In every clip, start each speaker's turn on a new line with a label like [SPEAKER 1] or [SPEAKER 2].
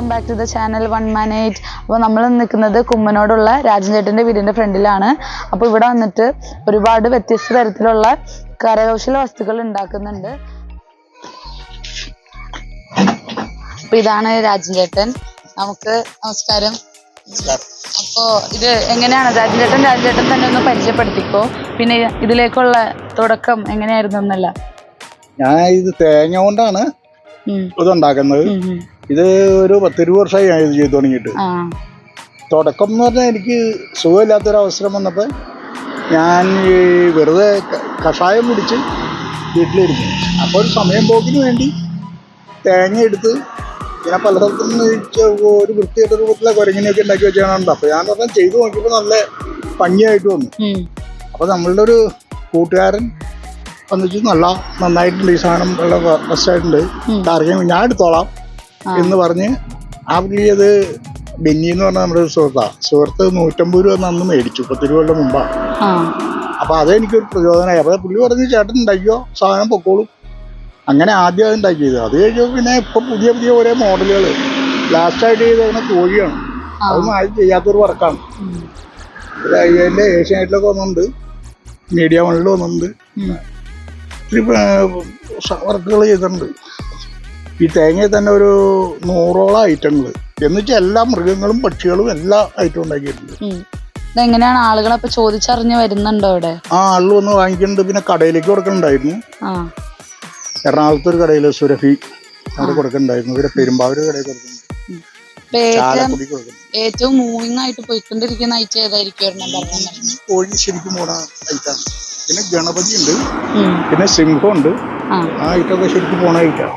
[SPEAKER 1] Welcome back to the channel 1man8. അപ്പോൾ നമ്മൾ നിൽക്കുന്നത് കുമ്മനോടുള്ള രാജൻ ചേട്ടൻ്റെ വീടിൻ്റെ ഫ്രണ്ടിലാണ്. അപ്പോൾ ഇവിടെ വന്നിട്ട് ഒരുപാട് വ്യത്യസ്ത തരത്തിലുള്ള കരകൗശല വസ്തുക്കൾ ഉണ്ടാക്കുന്നുണ്ട്. അപ്പോൾ ഇതാണ് രാജൻ ചേട്ടൻ. നമുക്ക് നമസ്കാരം. അപ്പോൾ ഇത് എങ്ങനെയാണ് രാജൻ ചേട്ടൻ തന്നെ ഒന്ന് പരിചയപ്പെടുത്തിക്കോ. പിന്നെ ഇതിലേക്കുള്ള തുടക്കം എങ്ങനെയായിരുന്നു എന്നല്ല.
[SPEAKER 2] ഞാൻ ഇത് തേങ്ങ കൊണ്ടാണ് ഇതുണ്ടാക്കുന്നത്. ഇത് ഒരു 10-20 വർഷമായി ഞാൻ ഇത് ചെയ്തു തുടങ്ങിയിട്ട്. തുടക്കം എന്ന് പറഞ്ഞാൽ എനിക്ക് സുഖമില്ലാത്തൊരവസരം വന്നപ്പോൾ ഞാൻ ഈ വെറുതെ കഷായം കുടിച്ച് വീട്ടിലിരുന്നു. അപ്പോൾ ഒരു സമയം പോക്കിന് വേണ്ടി തേങ്ങ എടുത്ത് ഞാൻ പലയിടത്തും ഒരു വൃത്തിയായിട്ട് രൂപത്തിലെ കുരങ്ങിനെയൊക്കെ ഉണ്ടാക്കി വെച്ചാണ്. അപ്പോൾ ഞാൻ പറഞ്ഞാൽ ചെയ്തു നോക്കിയപ്പോൾ നല്ല ഭംഗിയായിട്ട് വന്നു. അപ്പോൾ നമ്മളുടെ ഒരു കൂട്ടുകാരൻ വന്നിട്ട് നന്നായിട്ടുണ്ട്, ഈ സാധനം നല്ല ബെസ്റ്റായിട്ടുണ്ട്, അറിയാം ഞാൻ എടുത്തോളാം എന്ന് പറഞ്ഞ് ആ പുള്ളിയത് ബെന്നി എന്ന് പറഞ്ഞാൽ നമ്മുടെ ഒരു സുഹൃത്ത് 150 രൂപ അന്ന് മേടിച്ചു 10 രൂപയുടെ മുമ്പാണ്. അപ്പോൾ അതെനിക്കൊരു പ്രചോദനമായി. അപ്പോൾ പുള്ളി പറഞ്ഞ് ചേട്ടൻ ഉണ്ടാക്കിയോ, സാധനം പൊക്കോളും. അങ്ങനെ ആദ്യം അത് ഉണ്ടാക്കിയത്. അത് കഴിഞ്ഞപ്പോൾ പിന്നെ ഇപ്പം പുതിയ ഓരോ മോഡലുകൾ ലാസ്റ്റായിട്ട് ചെയ്തേക്കുന്ന കോഴിയാണ്. അതൊന്നും ആരും ചെയ്യാത്തൊരു വർക്കാണ്. അതിൻ്റെ ഏഷ്യാനെറ്റിലൊക്കെ വന്നിട്ടുണ്ട്, മീഡിയ വണ്ണിൽ വന്നിട്ടുണ്ട്, ഒത്തിരി വർക്കുകൾ ചെയ്തിട്ടുണ്ട്. ഈ തേങ്ങയിൽ തന്നെ ഒരു 100ഓളം ഐറ്റങ്ങൾ എന്നുവെച്ചാൽ എല്ലാ മൃഗങ്ങളും പക്ഷികളും എല്ലാ ഐറ്റവും ഉണ്ടാക്കിയിട്ടുണ്ട്.
[SPEAKER 1] എങ്ങനെയാണ് ആളുകളെ ചോദിച്ചറിഞ്ഞ് വരുന്നുണ്ടോ ഇവിടെ?
[SPEAKER 2] ആളുകൾ വന്ന് വാങ്ങിക്കുന്നുണ്ട്. പിന്നെ കടയിലേക്ക് കൊടുക്കുന്നുണ്ടായിരുന്നു. എറണാകുളത്ത് ഒരു കടയിൽ സുരഭി അവിടെ കൊടുക്കുന്നുണ്ടായിരുന്നു. ഇവിടെ പെരുമ്പാവൂർ കടയിൽ കൊടുക്കുന്നുണ്ട്.
[SPEAKER 1] ഏറ്റവും മൂവിങ് ആയിട്ട് പോയിക്കൊണ്ടിരിക്കുന്ന ഐറ്റം ഏതായിരിക്കും?
[SPEAKER 2] കോഴി ശരിക്കും പോണ ഐറ്റാണ്. പിന്നെ ഗണപതി ഉണ്ട്, പിന്നെ സിംഹമുണ്ട്. ആ ഐറ്റമൊക്കെ ശരിക്കും പോണ ഐറ്റാണ്.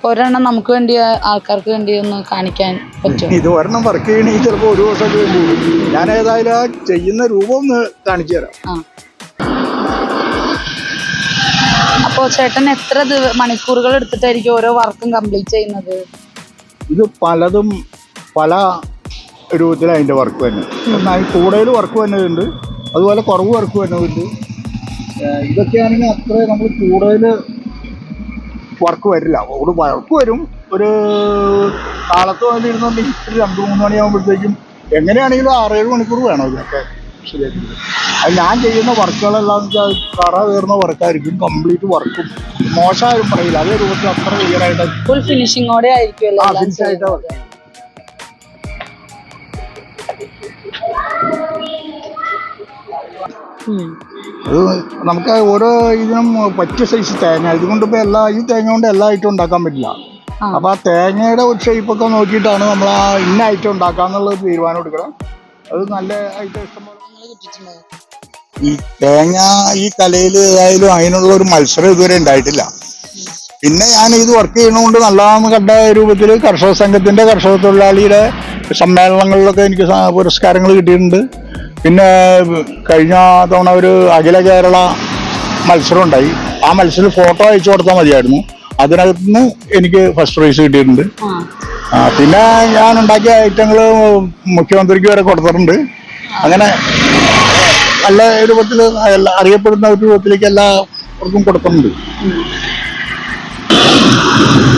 [SPEAKER 1] ഒരെണ്ണം നമുക്ക് വേണ്ടി ആൾക്കാർക്ക് വേണ്ടി ഒന്ന് കാണിക്കാൻ പറ്റും?
[SPEAKER 2] ഇത് ഒരെണ്ണം വർക്ക് ചെയ്യണമെങ്കിൽ ചിലപ്പോൾ ഒരു ദിവസമൊക്കെ വേണ്ടി വരും. ഞാൻ ഏതായാലും ആ ചെയ്യുന്ന രൂപം ഒന്ന് കാണിച്ചു തരാം.
[SPEAKER 1] അപ്പോ ചേട്ടൻ എത്ര മണിക്കൂറുകൾ എടുത്തിട്ടായിരിക്കും ഓരോ വർക്കും കംപ്ലീറ്റ് ചെയ്യുന്നത്?
[SPEAKER 2] ഇത് പലതും പല രൂപത്തിൽ അതിൻ്റെ വർക്ക് തന്നെ. എന്നാൽ കൂടുതൽ വർക്ക് വരുന്നതുണ്ട്, അതുപോലെ കുറവ് വർക്ക് വരുന്നതുണ്ട്. ഇതൊക്കെയാണെങ്കിൽ അത്ര നമ്മൾ കൂടുതൽ വർക്ക് വരില്ല. ഒരു വർക്ക് വരും. ഒരു കാലത്ത് വന്ന് ഇരുന്നുണ്ടെങ്കിൽ 2-3 മണിയാകുമ്പോഴത്തേക്കും എങ്ങനെയാണെങ്കിലും 6-7 മണിക്കൂർ വേണം ഇതിനൊക്കെ ശരിയാക്കി. അത് ഞാൻ ചെയ്യുന്ന വർക്കുകളെല്ലാം വെച്ചാൽ കറ കയറുന്ന വർക്കായിരിക്കും. കംപ്ലീറ്റ് വർക്കും മോശമായും പറയില്ല, അതേ രൂപത്തിൽ അത്ര ക്ലിയറായിട്ട്
[SPEAKER 1] ഫുൾ ഫിനിഷിങ്ങോടെ ആയിരിക്കും.
[SPEAKER 2] ഫിനിഷായിട്ട് വർക്ക്. അത് നമുക്ക് ഓരോ ഇതിനും പറ്റിയ സൈസ് തേങ്ങ. ഇതുകൊണ്ടിപ്പോൾ ഈ തേങ്ങ കൊണ്ട് എല്ലാ ഐറ്റം ഉണ്ടാക്കാൻ പറ്റില്ല. അപ്പോൾ ആ തേങ്ങയുടെ ഒരു ഷേപ്പൊക്കെ നോക്കിയിട്ടാണ് നമ്മൾ ആ ഇന്ന ഐറ്റം ഉണ്ടാക്കാന്നുള്ളത് തീരുമാനം എടുക്കണം. അത് നല്ല ഐറ്റം ഇഷ്ടംപോലെ. ഈ തേങ്ങ ഈ കലയിൽ ഏതായാലും അതിനുള്ള ഒരു മത്സരം ഇതുവരെ ഉണ്ടായിട്ടില്ല. പിന്നെ ഞാൻ ഇത് വർക്ക് ചെയ്യണതുകൊണ്ട് നല്ലതാണെന്ന് കണ്ട രൂപത്തിൽ കർഷക സംഘത്തിൻ്റെ കർഷക തൊഴിലാളിയുടെ സമ്മേളനങ്ങളിലൊക്കെ എനിക്ക് പുരസ്കാരങ്ങൾ കിട്ടിയിട്ടുണ്ട്. പിന്നെ കഴിഞ്ഞ തവണ ഒരു അഖില കേരള മത്സരം ഉണ്ടായി. ആ മത്സരം ഫോട്ടോ അയച്ചു കൊടുത്താൽ മതിയായിരുന്നു. അതിനകത്തുനിന്ന് എനിക്ക് ഫസ്റ്റ് പ്രൈസ് കിട്ടിയിട്ടുണ്ട്. പിന്നെ ഞാൻ ഉണ്ടാക്കിയ ഐറ്റങ്ങൾ മുഖ്യമന്ത്രിക്ക് വരെ കൊടുത്തിട്ടുണ്ട്. അങ്ങനെ നല്ല രൂപത്തിൽ അറിയപ്പെടുന്ന ഒരു രൂപത്തിലേക്ക് എല്ലാവർക്കും കൊടുക്കുന്നുണ്ട്.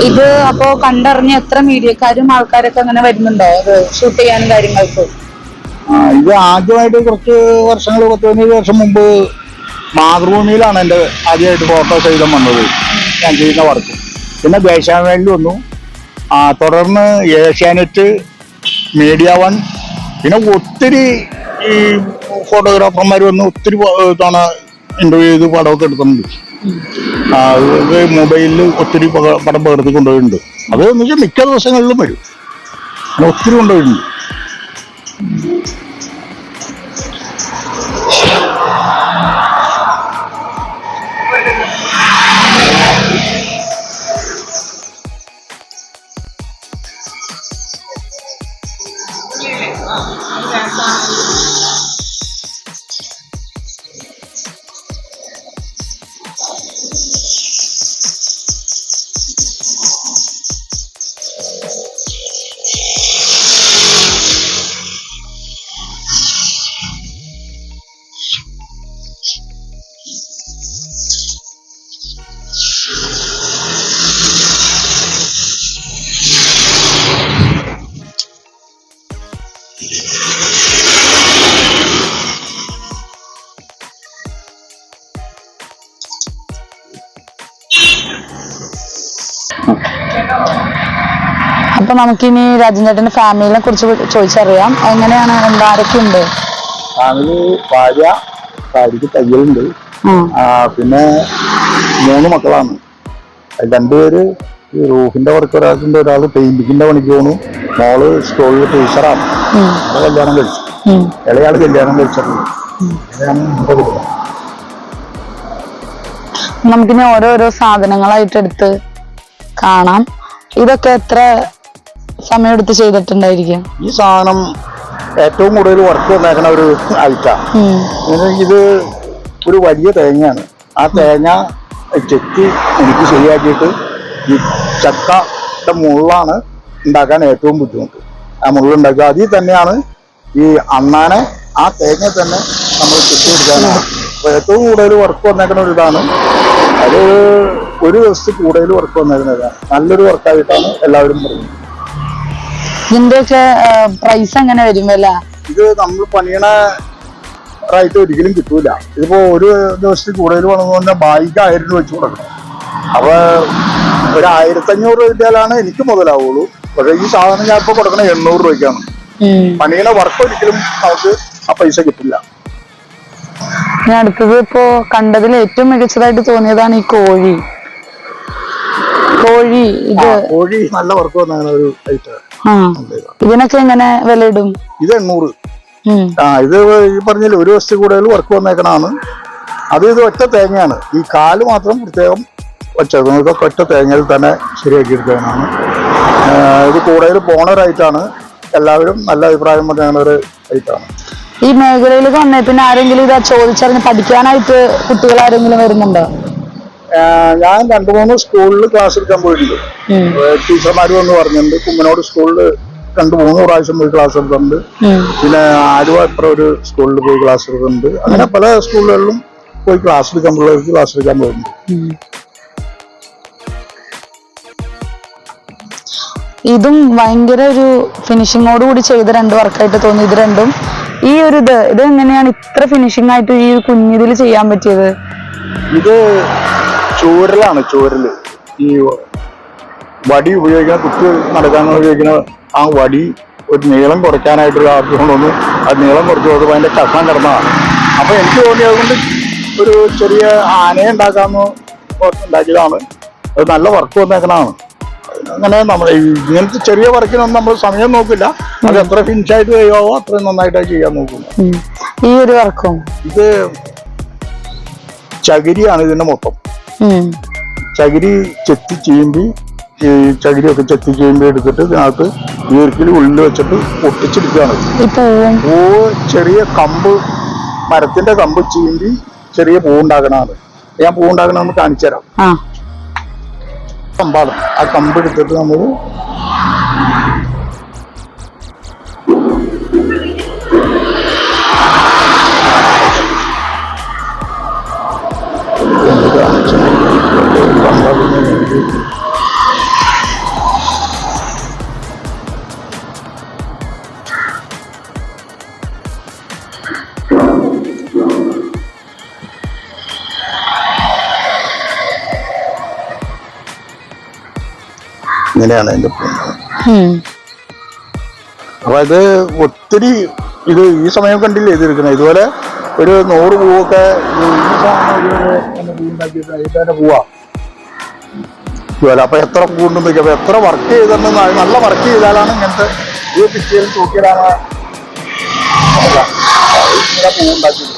[SPEAKER 1] ഇത് അപ്പോ കണ്ടറിഞ്ഞ് എത്ര മീഡിയക്കാരും ആൾക്കാരൊക്കെ അങ്ങനെ വരുന്നുണ്ടോ ഇത് ഷൂട്ട് ചെയ്യാനും കാര്യങ്ങൾക്ക്?
[SPEAKER 2] ഇത് ആദ്യമായിട്ട് കുറച്ച് വർഷങ്ങൾ 10-15 വർഷം മുമ്പ് മാതൃഭൂമിയിലാണ് എൻ്റെ ആദ്യമായിട്ട് ഫോട്ടോ സഹിതം വന്നത് ഞാൻ ചെയ്യുന്ന വർക്ക്. പിന്നെ ദേശാഭിമാനിയിൽ വന്നു. തുടർന്ന് ഏഷ്യാനെറ്റ്, മീഡിയ വൺ, പിന്നെ ഒത്തിരി ഈ ഫോട്ടോഗ്രാഫർമാർ വന്ന് ഒത്തിരി തവണ ഇൻ്റർവ്യൂ ചെയ്ത് പടമൊക്കെ എടുക്കുന്നുണ്ട്. മൊബൈലിൽ ഒത്തിരി പടം പകർത്തി കൊണ്ടുപോയിട്ടുണ്ട്. അത് എന്ന് വെച്ചാൽ മിക്ക ദിവസങ്ങളിലും വരും. ഒത്തിരി കൊണ്ടുപോയിട്ടുണ്ട്.
[SPEAKER 1] അപ്പൊ നമുക്കിനി രാജൻ ചേട്ടന്റെ ഫാമിലിനെ കുറിച്ച് ചോദിച്ചറിയാം. എങ്ങനെയാണ്, ആരൊക്കെയുണ്ട്?
[SPEAKER 2] ഫാമിലി ഭാര്യക്ക് തയ്യലുണ്ട്. പിന്നെ 3 മക്കളാണ്. 2 പേര് റൂഫിന്റെ വർക്ക്, ഒരാൾ പെയിന്റിങ്ങിന്റെ പണിക്ക് പോണു. മോള് സ്കൂളിൽ ടീച്ചറാണ്. കല്യാണം കഴിച്ചു. ഇളയാള് കല്യാണം കഴിച്ചിട്ടുണ്ട്.
[SPEAKER 1] നമുക്കിനി ഓരോരോ സാധനങ്ങളായിട്ട് എടുത്ത് കാണാം. ഇതൊക്കെ എത്ര സമയം എടുത്ത് ചെയ്തിട്ടുണ്ടായിരിക്കും?
[SPEAKER 2] ഈ സാധനം ഏറ്റവും കൂടുതൽ വർക്ക് വന്നേക്കണ ഒരു ഐറ്റാണ്. ഇത് ഒരു വലിയ തേങ്ങയാണ്. ആ തേങ്ങ ചെത്തി എനിക്ക് ശരിയാക്കിയിട്ട് ഈ ചക്കയുടെ മുള്ളാണ് ഉണ്ടാക്കാൻ ഏറ്റവും ബുദ്ധിമുട്ട്. ആ മുള്ളുണ്ടാക്കുക അതിൽ തന്നെയാണ് ഈ അണ്ണാനെ ആ തേങ്ങ തന്നെ നമ്മൾ ചെത്തിയെടുക്കാനാണ്. അപ്പോൾ ഏറ്റവും കൂടുതൽ വർക്ക് വന്നേക്കുന്ന ഒരു ഇതാണ്. അത് ഒരു ദിവസത്തിൽ കൂടുതൽ വർക്ക് വന്നേക്കുന്നതാണ്. നല്ലൊരു വർക്കായിട്ടാണ് എല്ലാവരും പറയുന്നത്.
[SPEAKER 1] ഇതിന്റെയൊക്കെ പ്രൈസ് എങ്ങനെ വരും വില?
[SPEAKER 2] ഇത് നമ്മൾ പണിയണ റേറ്റ് ഒരിക്കലും കിട്ടൂല. ഇതിപ്പോ ഒരു ദിവസത്തിൽ കൂടുതൽ വന്നത് തന്നെ ബായിക്ക് 1000 രൂപ വെച്ച് കൊടുക്കണം. അപ്പൊ ഒരു 1500 രൂപ കിട്ടിയാലാണ് എനിക്ക് മുതലാവുള്ളൂ. പക്ഷെ ഈ സാധനം ഞാൻ ഇപ്പൊ കൊടുക്കണ 800 രൂപയ്ക്കാണ്. പണിയുടെ വർക്ക് ഒരിക്കലും നമുക്ക് ആ പൈസ കിട്ടില്ല.
[SPEAKER 1] അടുത്തത് ഇപ്പോ കണ്ടതിൽ ഏറ്റവും മികച്ചതായിട്ട് തോന്നിയതാണ് ഈ കോഴി.
[SPEAKER 2] കോഴി നല്ല വർക്ക് വന്ന ഒരു ഐറ്റം.
[SPEAKER 1] ഇതിനൊക്കെ എങ്ങനെ വില ഇടും?
[SPEAKER 2] ഇത് 800. ഇത് ഈ പറഞ്ഞില്ല, ഒരു ദിവസത്തിൽ കൂടുതൽ വർക്ക് വന്നേക്കണാണ്. ഇത് ഒറ്റ തേങ്ങയാണ്. ഈ കാല് മാത്രം പ്രത്യേകം വെച്ചത്. ഇതൊക്കെ ഒറ്റ തേങ്ങയിൽ തന്നെ ശരിയാക്കി എടുത്തതാണ്. ഇത് കൂടുതൽ പോണൊരൈറ്റാണ്. എല്ലാവരും നല്ല അഭിപ്രായം പറഞ്ഞ ഒരു ഐറ്റാണ്.
[SPEAKER 1] ഈ മേഖലയിലേക്ക് വന്നേ പിന്നെ ആരെങ്കിലും ഇത് ചോദിച്ചറിഞ്ഞ് പഠിക്കാനായിട്ട് കുട്ടികൾ ആരെങ്കിലും വരുന്നുണ്ടോ?
[SPEAKER 2] ഞാൻ 2-3 സ്കൂളിൽ ക്ലാസ് എടുക്കാൻ പോയിട്ടുണ്ട്. ടീച്ചർമാർ വന്ന് പറഞ്ഞിട്ടുണ്ട്. കുമ്മനോട് സ്കൂളിൽ 2-3 പ്രാവശ്യം പോയി ക്ലാസ് എടുത്തിട്ടുണ്ട്. പിന്നെ ആലുവ ഒരു സ്കൂളിൽ പോയി ക്ലാസ് എടുത്തിട്ടുണ്ട്. അങ്ങനെ പല സ്കൂളുകളിലും പോയി ക്ലാസ് എടുക്കാൻ പോയിട്ടുണ്ട്.
[SPEAKER 1] ഇതും ഭയങ്കര ഒരു ഫിനിഷിങ്ങോട് കൂടി ചെയ്ത 2 വർക്കായിട്ട് തോന്നി. ഇത് രണ്ടും ഈ ഒരു ഇത് എങ്ങനെയാണ് ഇത്ര ഫിനിഷിംഗ് ആയിട്ട് ഈ കുഞ്ഞിതിൽ ചെയ്യാൻ പറ്റിയത്?
[SPEAKER 2] ഇത് ചൂരലാണ്. ചൂരല് ഈ വടി ഉപയോഗിക്കുന്ന, കുത്തി നടക്കാൻ ഉപയോഗിക്കുന്ന ആ വടി ഒരു നീളം കുറയ്ക്കാനായിട്ടൊരു ആഗ്രഹം തോന്നി. അത് നീളം കുറച്ച് പോകുമ്പോൾ അതിന്റെ കഷ്ണം കിടന്നതാണ്. അപ്പൊ എനിക്ക് തോന്നി അതുകൊണ്ട് ഒരു ചെറിയ ആനയെ ഉണ്ടാക്കാമെന്ന് ഉണ്ടാക്കിയതാണ്. അത് നല്ല വർക്ക് വന്നേക്കണതാണ്. അങ്ങനെ നമ്മൾ ഇങ്ങനത്തെ ചെറിയ വർക്കിനൊന്നും നമ്മൾ സമയം നോക്കില്ല. അത് എത്ര ഫിനിഷായിട്ട് ചെയ്യാവോ അത്രയും നന്നായിട്ട് ചെയ്യാൻ നോക്കില്ല.
[SPEAKER 1] ഈ ഒരു വർക്കും
[SPEAKER 2] ഇത് ചകിരിയാണ് ഇതിന്റെ മൊത്തം. ചകിരി ചെത്തി ചെയ്യുമ്പി, ഈ ചകിരിയൊക്കെ ചെത്തി ചെയ്യുമ്പി എടുത്തിട്ട് ഇതിനകത്ത് ഈർക്കിൽ ഉള്ളിൽ വെച്ചിട്ട് ഒട്ടിച്ചെടുക്കുകയാണ്. പൂവ് ചെറിയ കമ്പ്, മരത്തിന്റെ കമ്പ് ചീന്തി ചെറിയ പൂവുണ്ടാക്കണതാണ്. ഞാൻ പൂവുണ്ടാക്കണമെന്ന് കാണിച്ചു തരാം. കമ്പാണ്. ആ കമ്പ് എടുത്തിട്ട് നമ്മൾ ഇങ്ങനെയാണ് അതിന്റെ. അപ്പൊ ഇത് ഒത്തിരി ഇത് ഈ സമയം കണ്ടില്ലേ ചെയ്തിരിക്കുന്നത്. ഇതുപോലെ ഒരു 100 പൂവൊക്കെ പൂവാ ഇതുപോലെ. അപ്പൊ എത്ര പൂണ്ടെന്ന് നോക്കി. അപ്പൊ എത്ര വർക്ക് ചെയ്തെന്ന് നല്ല വർക്ക് ചെയ്താലാണ് ഇങ്ങനത്തെ ഈ പിക്ചറിൽ തൂക്കിയിടാണ് പൂവുണ്ടാക്കിയത്.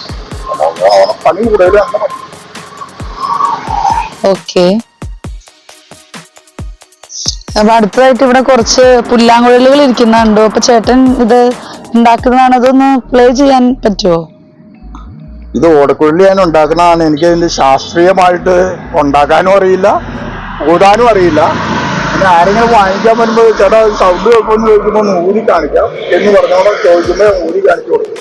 [SPEAKER 2] പണി കൂടുതൽ നല്ല പണി.
[SPEAKER 1] ഓക്കെ. അപ്പൊ അടുത്തതായിട്ട് ഇവിടെ കുറച്ച് പുല്ലാങ്കുഴലുകൾ ഇരിക്കുന്നുണ്ടോ? അപ്പൊ ചേട്ടൻ ഇത് ഉണ്ടാക്കുന്നതാണ്. അതൊന്ന് പ്ലേ ചെയ്യാൻ പറ്റുമോ?
[SPEAKER 2] ഇത് ഓടക്കുഴലി ഞാൻ ഉണ്ടാക്കുന്നതാണ്. എനിക്ക് അതിന്റെ ശാസ്ത്രീയമായിട്ട് ഉണ്ടാക്കാനും അറിയില്ല, ഊതാനും അറിയില്ല. പിന്നെ ആരെങ്കിലും വാങ്ങിക്കാൻ വരുമ്പോൾ ചേട്ടാ സൗണ്ട് കേൾക്കുമെന്ന് ചോദിക്കുമ്പോൾ ഊരി കാണിക്കാം എന്ന് പറഞ്ഞോളം ചോദിക്കുമ്പോൾ ഊരി കാണിച്ചു കൊടുക്കും.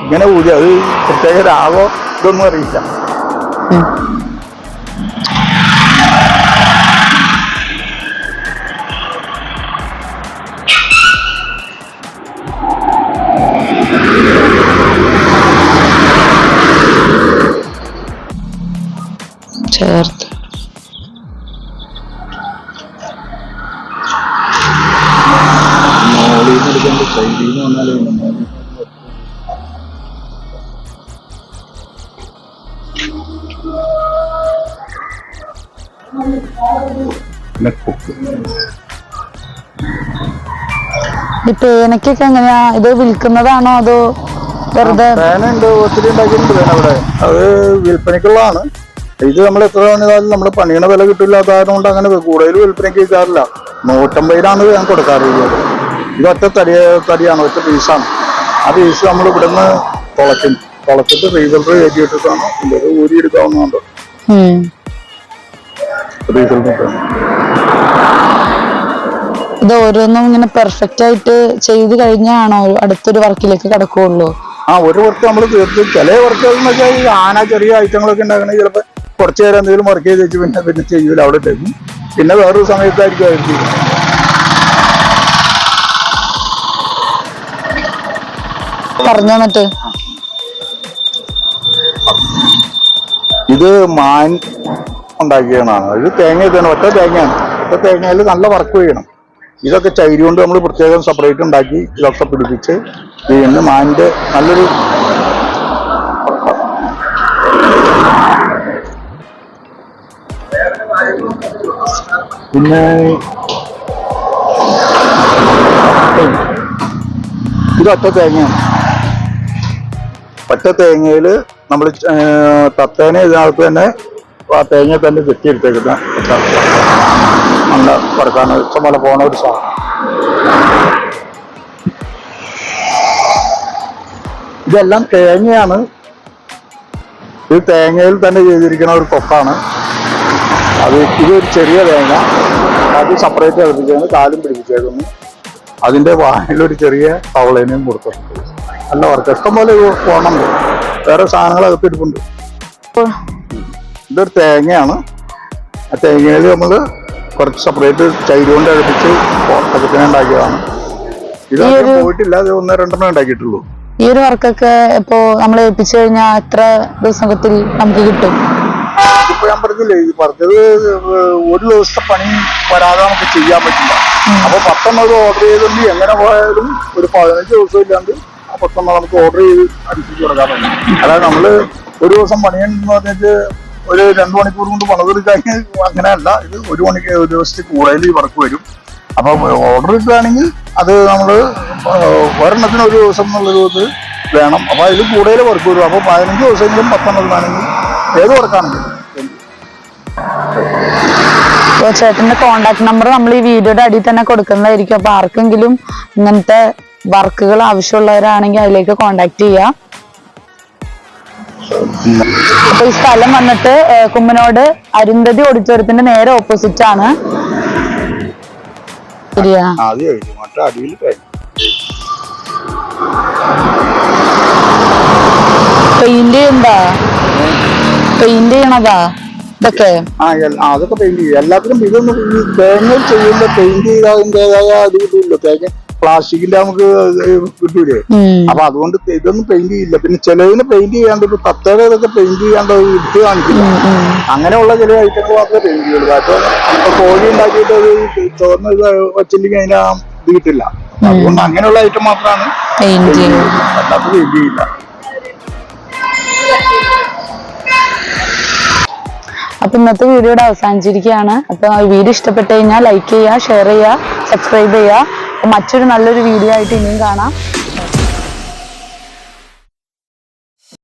[SPEAKER 2] ഇങ്ങനെ ഊതി. അത് പ്രത്യേക രാഗോ ഇതൊന്നും അറിയില്ല.
[SPEAKER 1] ചേർത്ത് ഈ പേനക്കൊക്കെ എങ്ങനെയാ ഇത് വിൽക്കുന്നതാണോ അതോ വെറുതെ?
[SPEAKER 2] പേനുണ്ട്, ഒത്തിരി ഉണ്ടാക്കിയിട്ടുണ്ട് പേന അവിടെ. അത് വിൽപ്പനക്കുള്ളതാണ്. ഇത് നമ്മൾ എത്ര പറഞ്ഞാലും നമ്മൾ പണിയണ വില കിട്ടില്ലാത്തത് കൊണ്ട് അങ്ങനെ കൂടുതൽ വിൽപ്പനയ്ക്ക് വെക്കാറില്ല. 150 ഞാൻ കൊടുക്കാറുള്ളത്. ഇത് ഒറ്റ തടിയാണ്, ഒറ്റ പീസാണ്. ആ പീസ് നമ്മൾ ഇവിടുന്ന് തുളച്ചിട്ട് റീസൽട്ട് കയറ്റിയിട്ടിട്ടാണ് ഊരിയെടുക്കാവുന്നതുണ്ട്.
[SPEAKER 1] ഇത് ഓരോന്നും ഇങ്ങനെ പെർഫെക്റ്റ് ആയിട്ട് ചെയ്ത് കഴിഞ്ഞാണോ അടുത്തൊരു വർക്കിലേക്ക് കിടക്കുള്ളൂ?
[SPEAKER 2] ഒരു വർക്ക് നമ്മൾ തീർത്ത്. ചില വർക്കുകൾ എന്ന് വെച്ചാൽ ഈ ആന ചെറിയ ഐറ്റങ്ങളൊക്കെ ഉണ്ടാക്കണമെങ്കിൽ ചിലപ്പോൾ കുറച്ചു നേരം എന്തെങ്കിലും വർക്ക് ചെയ്ത് വെച്ച് പിന്നെ ചെയ്യൂല, അവിടെ ഇട്ടേക്കും. പിന്നെ വേറൊരു സമയത്തായിരിക്കും ആയിരിക്കും.
[SPEAKER 1] പറഞ്ഞു തന്നിട്ട്
[SPEAKER 2] ഇത് മാൻ ഉണ്ടാക്കിയതാണ്. ഇത് തേങ്ങ ഇതാണ്, ഒറ്റ തേങ്ങയാണ്. ഒറ്റ തേങ്ങയിൽ നല്ല വർക്ക് ചെയ്യണം. ഇതൊക്കെ ചൈരി കൊണ്ട് നമ്മൾ പ്രത്യേകം സെപ്പറേറ്റ് ഉണ്ടാക്കി ഇതൊക്കെ പിടിപ്പിച്ച് ചെയ്യുന്ന മാനിന്റെ നല്ലൊരു പിന്നെ ഇത് ഒറ്റ തേങ്ങയാണ്. ഒറ്റ തേങ്ങയിൽ നമ്മൾ തത്തേനെ ഇതിനകത്ത് തന്നെ ആ തേങ്ങ തന്നെ ചെത്തിയെടുത്തേക്കുന്ന നല്ല പറക്കാൻ ഇഷ്ടംപോലെ പോണ ഒരു സാധനം. ഇതെല്ലാം തേങ്ങയാണ്. ഇത് തേങ്ങയിൽ തന്നെ ചെയ്തിരിക്കുന്ന ഒരു കൊക്കാണ്. ഇതൊരു ചെറിയ തേങ്ങ, അത് സെപ്പറേറ്റ് കളിപ്പിച്ചാണ് കാലും പിടിപ്പിച്ചേക്കുന്നു. അതിന്റെ വായിലൊരു ചെറിയ തവളേനെയും കൊടുത്തിട്ടുണ്ട്. നല്ല വർക്ക്. ഇഷ്ടംപോലെ പോകണുണ്ട്. വേറെ സാധനങ്ങൾ അകത്തിരിപ്പുണ്ട്. ഇതൊരു തേങ്ങയാണ്. ആ തേങ്ങയിൽ നമ്മൾ കുറച്ച് സെപ്പറേറ്റ് ചൈരി കൊണ്ട് അടുപ്പിച്ച് അകത്തിനെ ഉണ്ടാക്കിയതാണ്. ഇത് പോയിട്ടില്ല, അത് 1-2 ഉണ്ടാക്കിയിട്ടുള്ളൂ.
[SPEAKER 1] ഈ ഒരു വർക്കൊക്കെ ഇപ്പോ നമ്മൾ ഏൽപ്പിച്ചു കഴിഞ്ഞാൽ എത്ര ദിവസത്തിൽ നമുക്ക് കിട്ടും?
[SPEAKER 2] ഇപ്പൊ ഞാൻ പറഞ്ഞില്ലേ, ഇത് പറഞ്ഞത് ഒരു ദിവസത്തെ പണി വരാതെ നമുക്ക് ചെയ്യാൻ പറ്റില്ല. അപ്പൊ 10 ഓർഡർ ചെയ്തിട്ട് എങ്ങനെ പോയാലും ഒരു 15 ദിവസം ഇല്ലാണ്ട് ആ 10 നമുക്ക് ഓർഡർ ചെയ്ത് അനുസരിച്ച് കൊടുക്കാൻ പറ്റും. അതായത് നമ്മള് ഒരു ദിവസം പണിയെന്ന് പറഞ്ഞിട്ട് ഒരു 2 മണിക്കൂർ കൊണ്ട് പണിതെടുക്കാൻ അങ്ങനെയല്ല. ഇത് ഒരു ദിവസത്തിൽ കൂടുതൽ വർക്ക് വരും. അപ്പൊ ഓർഡർ കിട്ടുകയാണെങ്കിൽ അത് നമ്മള് ഒരെണ്ണത്തിന് ഒരു ദിവസം എന്നുള്ളൊരു ഇത് വേണം. അപ്പൊ അതിൽ കൂടുതൽ വർക്ക് വരും. അപ്പൊ 15 ദിവസമെങ്കിലും 10 വേണമെങ്കിൽ ഏത് വർക്കാണെങ്കിലും.
[SPEAKER 1] ചേട്ടന്റെ കോണ്ടാക്ട് നമ്പർ നമ്മൾ ഈ വീഡിയോയുടെ അടിയിൽ തന്നെ കൊടുക്കുന്നതായിരിക്കും. അപ്പൊ ആർക്കെങ്കിലും ഇങ്ങനത്തെ വർക്കുകൾ ആവശ്യമുള്ളവരാണെങ്കിൽ അതിലേക്ക് കോണ്ടാക്ട് ചെയ്യാം. അപ്പൊ ഈ സ്ഥലം വന്നിട്ട് കുമ്മനോട് അരുന്ധതി ഓഡിറ്റോറിയത്തിന്റെ നേരെ ഓപ്പോസിറ്റ് ആണ്. ശരിയാ? പെയിന്റ് ചെയ്യണതാ ഇതൊക്കെ?
[SPEAKER 2] അതൊക്കെ പെയിന്റ് ചെയ്യും. എല്ലാത്തിനും ഇതൊന്നും തേങ്ങ ചെയ്യുമ്പോ പെയിന്റ് ചെയ്തതിൻ്റെതായ അത് കിട്ടില്ല. തേങ്ങ പ്ലാസ്റ്റിക്കിന്റെ നമുക്ക് കിട്ടൂലേ. അപ്പൊ അതുകൊണ്ട് ഇതൊന്നും പെയിന്റ് ചെയ്യില്ല. പിന്നെ ചിലതിന് പെയിന്റ് ചെയ്യാണ്ട് ഇപ്പൊ തത്തയുടെ ഇതൊക്കെ പെയിന്റ് ചെയ്യാണ്ട് ഇട്ട് കാണിക്കില്ല. അങ്ങനെയുള്ള ചില ഐറ്റങ്ങൾ മാത്രമേ പെയിന്റ് ചെയ്യുള്ളൂ. കാരണം കോഴി ഉണ്ടാക്കിയിട്ട് അത് ചോർന്ന് ഇത് വച്ചില്ലെങ്കിൽ അതിന് ഇത് കിട്ടില്ല. അതുകൊണ്ട് അങ്ങനെയുള്ള ഐറ്റം മാത്രമാണ് പെയിന്റ് ചെയ്യുന്നത്, അല്ലാത്ത പെയിന്റ് ചെയ്യില്ല.
[SPEAKER 1] അപ്പൊ ഇന്നത്തെ വീഡിയോയുടെ അവസാനിച്ചിരിക്കുകയാണ്. അപ്പൊ വീഡിയോ ഇഷ്ടപ്പെട്ടു കഴിഞ്ഞാൽ ലൈക്ക് ചെയ്യുക, ഷെയർ ചെയ്യുക, സബ്സ്ക്രൈബ് ചെയ്യുക. മറ്റൊരു നല്ലൊരു വീഡിയോ ആയിട്ട് ഇനിയും കാണാം.